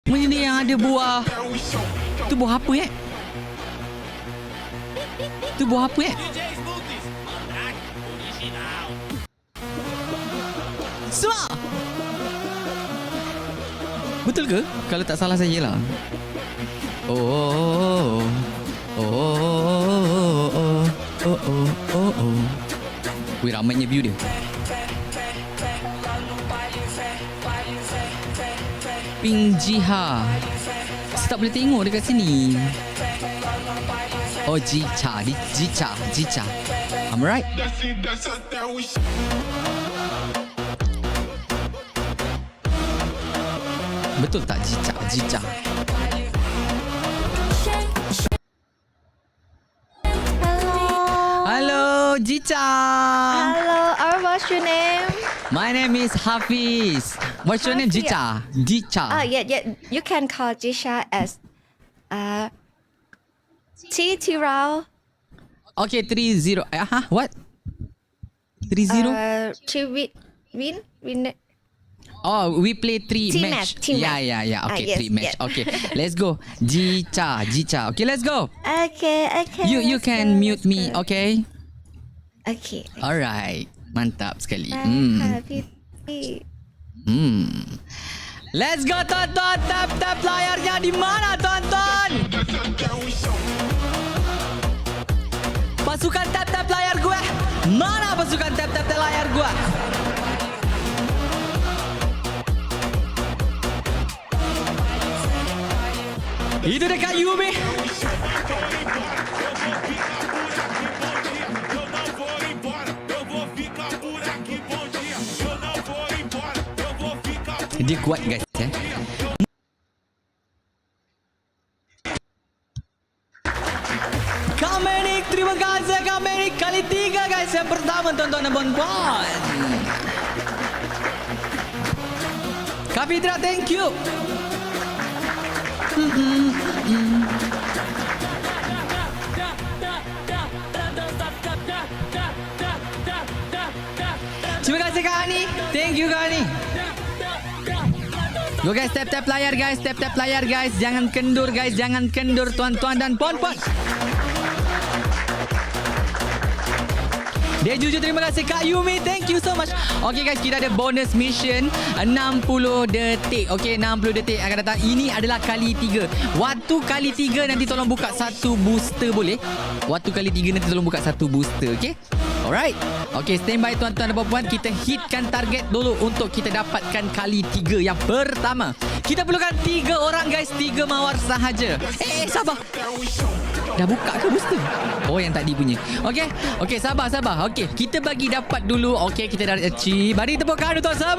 Ni yang ada buah. Tu buah apa Tu buah apa Semua. Betul ke? Kalau tak salah saya lah. Oh. Wih, ramainya view dia. Ping Jiha. Saya tak boleh tengok dekat sini. Oh, Jicha. I'm right. Betul tak Jicha? Hello, Jicha. Hello, what's your name? My name is Hafiz. What's your name, Jicha? Jicha. Yeah. You can call Jisha as T Rao. Okay, 30. What? 30? Win. Oh, we play 3 match. Team match. Yeah. Okay, Yes, 3 match. yes. Okay, let's go. Jicha. Okay, let's go. Okay. You can mute me, okay? Okay. Alright. Mantap sekali. Happy. Let's go, tonton. Tap layarnya di mana, tonton? Pasukan tap layar gue. Mana pasukan tap layar gue? Itu dekat Yumi. Dia kuat guys Kamenik, terima kasih Kamenik. Kali 3 guys. Yang pertama tonton dan puan. Kapitra, thank you. Terima kasih Kak Ani. Thank you Kak Ani. Go guys, tap layar guys. Tap layar guys. Jangan kendur guys. Jangan kendur tuan-tuan dan puan-puan. Dia jujur, terima kasih Kak Yumi. Thank you so much. Okay guys, kita ada bonus mission 60 detik. Okay, 60 detik akan datang. Ini adalah kali 3. Waktu kali 3 nanti tolong buka satu booster, boleh? Waktu kali 3 nanti tolong buka satu booster, okay? Alright. Okay, stand by tuan-tuan dan puan-puan. Kita hitkan target dulu untuk kita dapatkan kali 3 yang pertama. Kita perlukan 3 orang guys. 3 mawar sahaja. Sabar. Dah buka ke booster? Oh, yang tadi punya. Okay, sabar. Okay, kita bagi dapat dulu. Okay, kita dah achieve. Bagi tepuk tangan untuk semua.